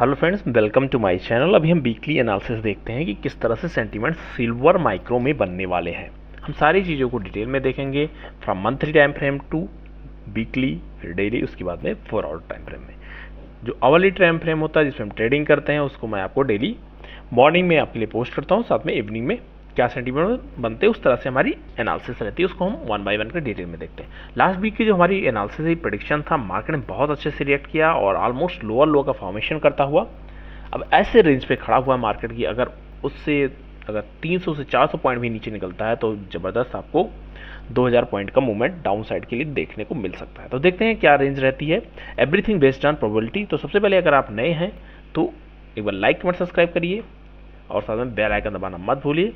Hello friends, welcome to my channel. अभी हम weekly analysis देखते हैं कि किस तरह से सेंटीमेंट सिल्वर माइक्रो में बनने वाले हैं। हम सारी चीज़ों को डिटेल में देखेंगे, from monthly time frame to weekly, फिर डेली, उसके बाद में 4 आवर टाइम फ्रेम में। जो आवरली टाइम फ्रेम होता है जिसमें हम ट्रेडिंग करते हैं, उसको मैं आपको डेली मॉर्निंग में आपके लिए पोस्ट करता हूँ, साथ में इवनिंग में क्या सेंटीमेंट बनते हैं उस तरह से हमारी एनालिसिस रहती है, उसको हम वन बाय वन कर डिटेल में देखते हैं। लास्ट वीक की जो हमारी एनालिसिस है, प्रेडिक्शन था, मार्केट ने बहुत अच्छे से रिएक्ट किया और ऑलमोस्ट लोअर लो का फॉर्मेशन करता हुआ अब ऐसे रेंज पे खड़ा हुआ मार्केट की अगर 300 से 400 पॉइंट भी नीचे निकलता है तो ज़बरदस्त आपको 2000 पॉइंट का मूवमेंट डाउन साइड के लिए देखने को मिल सकता है। तो देखते हैं क्या रेंज रहती है। Everything based on probability. तो सबसे पहले अगर आप नए हैं तो एक बार लाइक कमेंट सब्सक्राइब करिए और साथ में बेल आइकन दबाना मत भूलिए।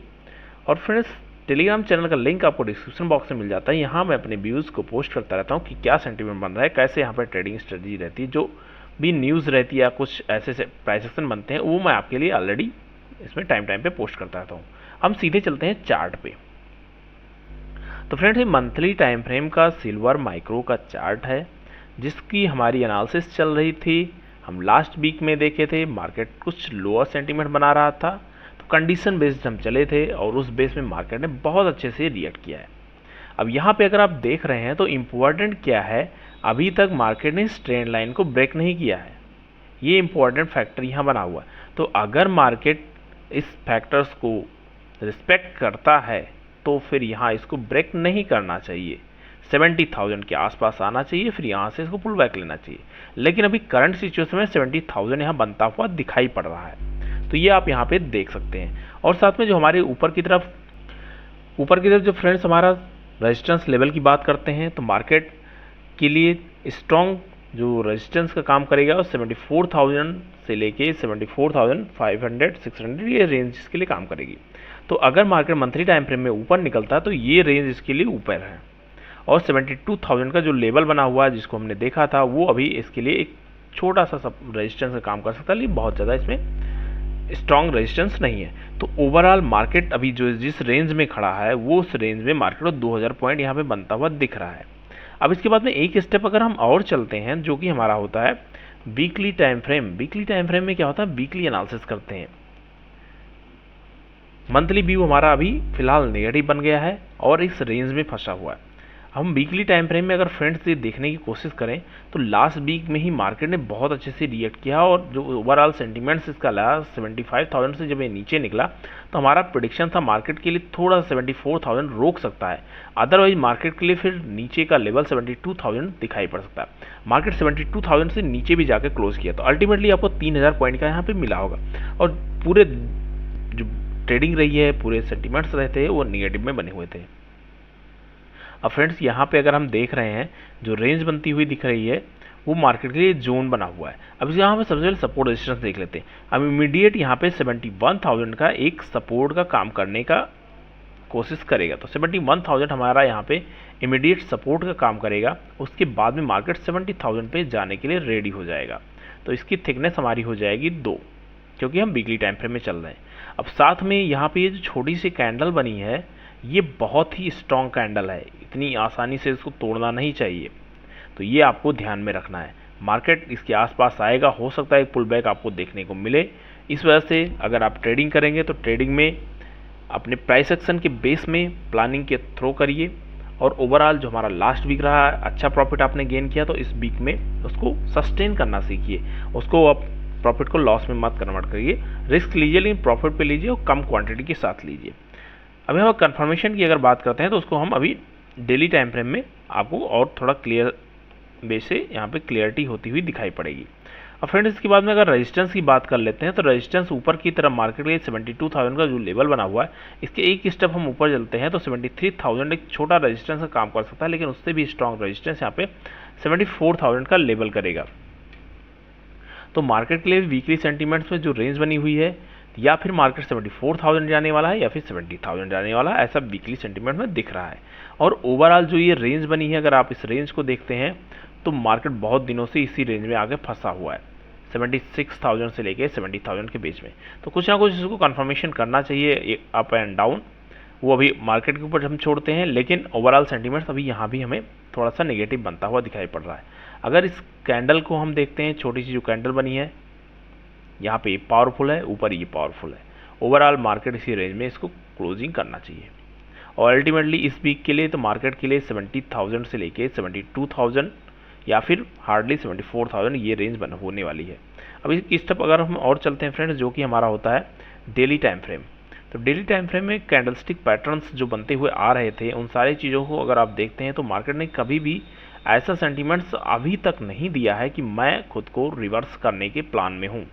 और फ्रेंड्स, टेलीग्राम चैनल का लिंक आपको डिस्क्रिप्शन बॉक्स में मिल जाता है। यहाँ मैं अपने व्यूज़ को पोस्ट करता रहता हूँ कि क्या सेंटीमेंट बन रहा है, कैसे यहाँ पर ट्रेडिंग स्ट्रेटजी रहती है, जो भी न्यूज़ रहती है या कुछ ऐसे प्राइस एक्शन बनते हैं वो मैं आपके लिए ऑलरेडी इसमें टाइम पे पोस्ट करता रहता हूँ। हम सीधे चलते हैं चार्ट पे। तो फ्रेंड्स, ये मंथली टाइम फ्रेम का सिल्वर माइक्रो का चार्ट है जिसकी हमारी एनालिसिस चल रही थी। हम लास्ट वीक में देखे थे मार्केट कुछ लोअर सेंटीमेंट बना रहा था, तो कंडीशन बेस्ड हम चले थे और उस बेस में मार्केट ने बहुत अच्छे से रिएक्ट किया है। अब यहाँ पे अगर आप देख रहे हैं तो इम्पोर्टेंट क्या है, अभी तक मार्केट ने इस ट्रेंड लाइन को ब्रेक नहीं किया है। ये इम्पोर्टेंट फैक्टर यहाँ बना हुआ है। तो अगर मार्केट इस फैक्टर्स को रिस्पेक्ट करता है तो फिर यहाँ इसको ब्रेक नहीं करना चाहिए, 70,000 के आसपास आना चाहिए, फिर यहाँ से इसको पुल बैक लेना चाहिए। लेकिन अभी करंट सिचुएशन में 70,000 यहाँ बनता हुआ दिखाई पड़ रहा है, तो ये आप यहाँ पे देख सकते हैं। और साथ में जो हमारे ऊपर की तरफ जो फ्रेंड्स हमारा रेजिस्टेंस लेवल की बात करते हैं, तो मार्केट के लिए स्ट्रॉन्ग जो रेजिस्टेंस का काम करेगा वो 74,000 से लेके 74,500 600 ये रेंज इसके लिए काम करेगी। तो अगर मार्केट मंथली टाइम फ्रेम में ऊपर निकलता है तो ये रेंज इसके लिए ऊपर है। और 72,000 का जो लेवल बना हुआ है जिसको हमने देखा था वो अभी इसके लिए एक छोटा सा रेजिस्टेंस का काम कर सकता है, लेकिन बहुत ज़्यादा इसमें स्ट्रॉन्ग रेजिस्टेंस नहीं है। तो ओवरऑल मार्केट अभी जो जिस रेंज में खड़ा है वो उस रेंज में मार्केट को 2000 पॉइंट यहाँ पे बनता हुआ दिख रहा है। अब इसके बाद में एक स्टेप अगर हम और चलते हैं जो कि हमारा होता है weekly time frame. Weekly time frame में क्या होता है, वीकली एनालिसिस करते हैं। मंथली व्यू हमारा अभी फिलहाल नेगेटिव बन गया है और इस रेंज में फंसा हुआ है। हम वीकली टाइम फ्रेम में अगर फ्रेंड्स ये देखने की कोशिश करें तो लास्ट वीक में ही मार्केट ने बहुत अच्छे से रिएक्ट किया और जो ओवरऑल सेंटीमेंट्स इसका लास्ट 75,000 से जब ये नीचे निकला तो हमारा प्रेडिक्शन था मार्केट के लिए थोड़ा 74,000 रोक सकता है, अदरवाइज मार्केट के लिए फिर नीचे का लेवल 72,000 दिखाई पड़ सकता है। मार्केट 72,000 से नीचे भी जाकर क्लोज किया, तो अल्टीमेटली आपको 3,000 पॉइंट का यहाँ पे मिला होगा और पूरे जो ट्रेडिंग रही है, पूरे सेंटीमेंट्स रहते हैं वो निगेटिव में बने हुए थे। अब फ्रेंड्स, यहाँ पे अगर हम देख रहे हैं जो रेंज बनती हुई दिख रही है वो मार्केट के लिए जोन बना हुआ है। अब यहाँ पे सबसे पहले सपोर्ट रेजिस्टेंस देख लेते हैं। अब इमीडिएट यहाँ पे 71,000 का एक सपोर्ट का काम करने का कोशिश करेगा, तो 71,000 हमारा यहाँ पे इमीडिएट सपोर्ट का काम करेगा। उसके बाद में मार्केट 70,000 पे जाने के लिए रेडी हो जाएगा। तो इसकी थिकनेस हमारी हो जाएगी 2, क्योंकि हम वीकली टाइम फ्रेम में चल रहे हैं। अब साथ में यहाँ पे ये जो छोटी सी कैंडल बनी है ये बहुत ही स्ट्रॉन्ग कैंडल है, इतनी आसानी से इसको तोड़ना नहीं चाहिए, तो ये आपको ध्यान में रखना है। मार्केट इसके आसपास आएगा, हो सकता है एक पुल बैक आपको देखने को मिले। इस वजह से अगर आप ट्रेडिंग करेंगे तो ट्रेडिंग में अपने प्राइस एक्शन के बेस में प्लानिंग के थ्रो करिए और ओवरऑल जो हमारा लास्ट वीक रहा अच्छा प्रॉफिट आपने गेन किया तो इस वीक में उसको सस्टेन करना सीखिए, उसको आप प्रॉफिट को लॉस में मत कन्वर्ट करिए। रिस्क लीजिए लेकिन प्रॉफिट पे लीजिए और कम क्वांटिटी के साथ लीजिए। अभी हम कंफर्मेशन की अगर बात करते हैं तो उसको हम अभी डेली टाइम फ्रेम में आपको और थोड़ा क्लियर वे से यहाँ पे क्लियरिटी होती हुई दिखाई पड़ेगी। अब फ्रेंड्स, इसके बाद में अगर रेजिस्टेंस की बात कर लेते हैं तो रेजिस्टेंस ऊपर की तरफ मार्केट के लिए 72,000 का जो लेवल बना हुआ है इसके एक स्टेप हम ऊपर चलते हैं तो 73,000 एक छोटा रेजिस्टेंस का काम कर सकता है, लेकिन उससे भी स्ट्रॉन्ग रेजिस्टेंस यहाँ पे 74,000 का लेवल करेगा। तो मार्केट के लिए वीकली सेंटीमेंट्स में जो रेंज बनी हुई है या फिर मार्केट 74,000 जाने वाला है या फिर 70,000 जाने वाला है, ऐसा वीकली सेंटीमेंट में दिख रहा है। और ओवरऑल जो ये रेंज बनी है, अगर आप इस रेंज को देखते हैं तो मार्केट बहुत दिनों से इसी रेंज में आगे फंसा हुआ है, 76,000 से लेके 70,000 के बीच में। तो कुछ ना कुछ इसको कंफर्मेशन करना चाहिए, अप एंड डाउन, वो अभी मार्केट के ऊपर हम छोड़ते हैं। लेकिन ओवरऑल सेंटीमेंट्स अभी यहाँ भी हमें थोड़ा सा नेगेटिव बनता हुआ दिखाई पड़ रहा है। अगर इस कैंडल को हम देखते हैं, छोटी सी जो कैंडल बनी है यहाँ पे ये पावरफुल है, ऊपर ये पावरफुल है। ओवरऑल मार्केट इसी रेंज में इसको क्लोजिंग करना चाहिए। और अल्टीमेटली इस वीक के लिए तो मार्केट के लिए 70,000 से लेके 72,000 या फिर हार्डली 74,000 ये रेंज बन होने वाली है। अब इस स्टेप अगर हम और चलते हैं फ्रेंड्स, जो कि हमारा होता है डेली टाइम फ्रेम। तो डेली टाइम फ्रेम में कैंडलस्टिक पैटर्न्स जो बनते हुए आ रहे थे, उन सारी चीज़ों को अगर आप देखते हैं तो मार्केट ने कभी भी ऐसा सेंटीमेंट्स अभी तक नहीं दिया है कि मैं खुद को रिवर्स करने के प्लान में हूँ।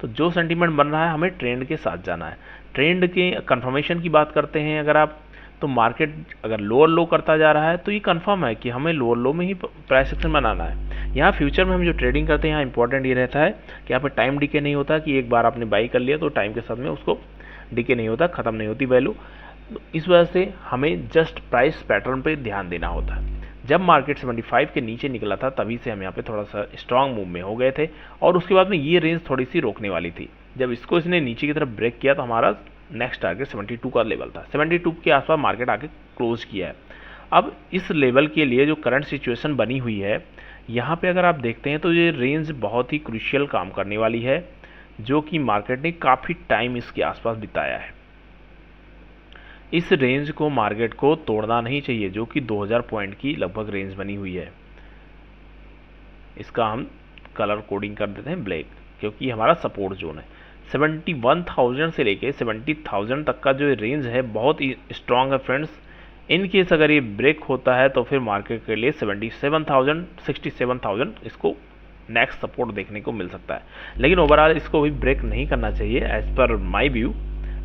तो जो सेंटीमेंट बन रहा है हमें ट्रेंड के साथ जाना है। ट्रेंड के कंफर्मेशन की बात करते हैं अगर आप, तो मार्केट अगर लोअर लो करता जा रहा है तो ये कंफर्म है कि हमें लोअर लो में ही प्राइस एक्शन बनाना है। यहाँ फ्यूचर में हम जो ट्रेडिंग करते हैं यहाँ इंपॉर्टेंट ये रहता है कि यहाँ पे टाइम डिके नहीं होता कि एक बार आपने बाई कर लिया तो टाइम के साथ में उसको डिके नहीं होता, ख़त्म नहीं होती वैल्यू। तो इस वजह से हमें जस्ट प्राइस पैटर्न पे ध्यान देना होता है। जब मार्केट 75 के नीचे निकला था तभी से हम यहाँ पे थोड़ा सा स्ट्रांग मूव में हो गए थे, और उसके बाद में ये रेंज थोड़ी सी रोकने वाली थी। जब इसको इसने नीचे की तरफ ब्रेक किया तो हमारा नेक्स्ट टारगेट 72 का लेवल था। 72 के आसपास मार्केट आके क्लोज किया है। अब इस लेवल के लिए जो करंट सिचुएशन बनी हुई है, यहाँ पे अगर आप देखते हैं तो ये रेंज बहुत ही क्रूशियल काम करने वाली है, जो कि मार्केट ने काफ़ी टाइम इसके आसपास बिताया है। इस रेंज को मार्केट को तोड़ना नहीं चाहिए, जो कि 2000 पॉइंट की लगभग रेंज बनी हुई है। इसका हम कलर कोडिंग कर देते हैं ब्लैक, क्योंकि हमारा सपोर्ट जोन है। 71,000 से लेके 70,000 तक का जो रेंज है बहुत ही स्ट्रांग है फ्रेंड्स। इन केस अगर ये ब्रेक होता है तो फिर मार्केट के लिए 77,000 67,000 इसको नेक्स्ट सपोर्ट देखने को मिल सकता है। लेकिन ओवरऑल इसको भी ब्रेक नहीं करना चाहिए एज पर माई व्यू।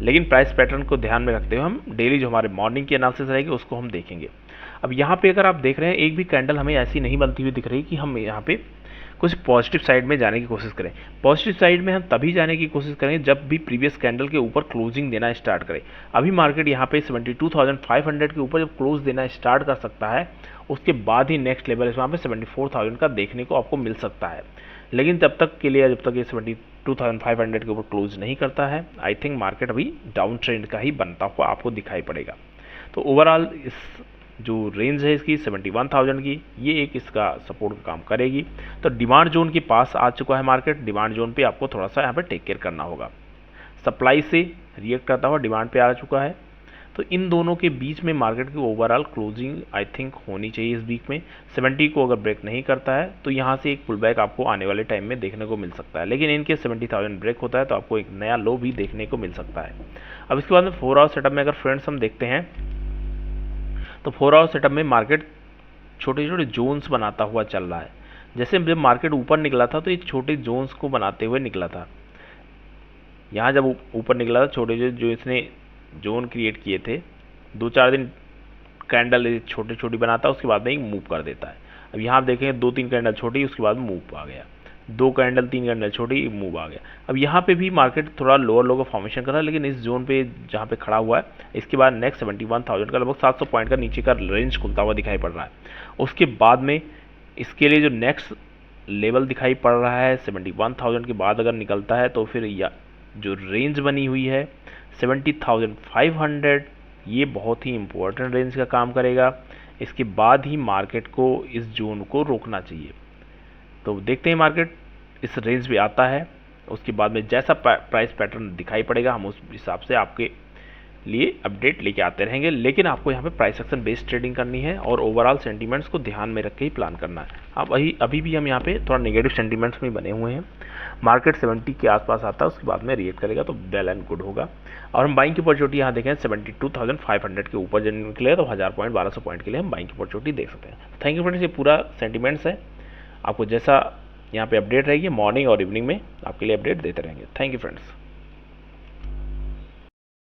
लेकिन प्राइस पैटर्न को ध्यान में रखते हुए हम डेली जो हमारे मॉर्निंग की एनालिसिस रहेगी उसको हम देखेंगे। अब यहाँ पे अगर आप देख रहे हैं एक भी कैंडल हमें ऐसी नहीं बनती हुई दिख रही कि हम यहाँ पे कुछ पॉजिटिव साइड में जाने की कोशिश करें। पॉजिटिव साइड में हम तभी जाने की कोशिश करें जब भी प्रीवियस कैंडल के ऊपर क्लोजिंग देना स्टार्ट करें। अभी मार्केट यहाँ पे 72,500 के ऊपर जब क्लोज देना स्टार्ट कर सकता है, उसके बाद ही नेक्स्ट लेवल वहाँ पे 74,000 का देखने को आपको मिल सकता है। लेकिन तब तक के लिए, जब तक ये 72,500 के ऊपर क्लोज नहीं करता है, आई थिंक मार्केट अभी डाउन ट्रेंड का ही बनता हुआ आपको दिखाई पड़ेगा। तो ओवरऑल इस जो रेंज है इसकी 71,000 की, ये एक इसका सपोर्ट का काम करेगी। तो डिमांड जोन के पास आ चुका है मार्केट। डिमांड जोन पे आपको थोड़ा सा यहाँ पे टेक केयर करना होगा। सप्लाई से रिएक्ट करता हुआ डिमांड पे आ चुका है। तो इन दोनों के बीच में मार्केट की ओवरऑल क्लोजिंग आई थिंक होनी चाहिए इस वीक में। 70 को अगर ब्रेक नहीं करता है तो यहाँ से एक पुल बैक आपको आने वाले टाइम में देखने को मिल सकता है। लेकिन इनके 70,000 ब्रेक होता है तो आपको एक नया लो भी देखने को मिल सकता है। अब इसके बाद में 4 आवर सेटअप में अगर फ्रेंड्स हम देखते हैं तो 4 आवर सेटअप में मार्केट छोटे छोटे जोन्स बनाता हुआ चल रहा है। जैसे जब मार्केट ऊपर निकला था तो ये छोटे जोन्स को बनाते हुए निकला था। यहाँ जब ऊपर निकला था छोटे जो इसने जोन क्रिएट किए थे, 2-4 दिन कैंडल छोटे छोटी बनाता है, उसके बाद में एक मूव कर देता है। अब यहाँ आप देखेंगे 2-3 कैंडल छोटी, उसके बाद मूव आ गया, 2 कैंडल 3 कैंडल छोटी, मूव आ गया। अब यहाँ पे भी मार्केट थोड़ा लोअर लो का फॉर्मेशन कर रहा है, लेकिन इस जोन पे जहाँ पे खड़ा हुआ है इसके बाद नेक्स्ट 71,000 का लगभग 700 पॉइंट का नीचे का रेंज खुलता हुआ दिखाई पड़ रहा है। उसके बाद में इसके लिए जो नेक्स्ट लेवल दिखाई पड़ रहा है 71,000 के बाद अगर निकलता है तो फिर जो रेंज बनी हुई है 70,500, ये बहुत ही इंपॉर्टेंट रेंज का काम करेगा। इसके बाद ही मार्केट को इस जोन को रोकना चाहिए। तो देखते हैं मार्केट इस रेंज पे आता है, उसके बाद में जैसा प्राइस पैटर्न दिखाई पड़ेगा हम उस हिसाब से आपके लिए अपडेट लेके आते रहेंगे। लेकिन आपको यहाँ पे प्राइस एक्शन बेस्ड ट्रेडिंग करनी है और ओवरऑल सेंटीमेंट्स को ध्यान में रख के ही प्लान करना है। अब अभी भी हम यहाँ पे थोड़ा नेगेटिव सेंटीमेंट्स में बने हुए हैं। मार्केट 70 के आसपास आता है, उसके बाद में रिएक्ट करेगा तो वेल एंड गुड होगा। और हम बाइंग की अपॉर्चुनिटी यहाँ देखें 72,500 के ऊपर जब निकले तो 1000 पॉइंट 1200 पॉइंट के लिए हम बाइंग की अपॉर्चुनिटी देख सकते हैं। थैंक यू फ्रेंड्स, ये पूरा सेंटीमेंट्स है। आपको जैसा यहाँ पे अपडेट रहेगी मॉर्निंग और इवनिंग में आपके लिए अपडेट देते रहेंगे। Thank you friends.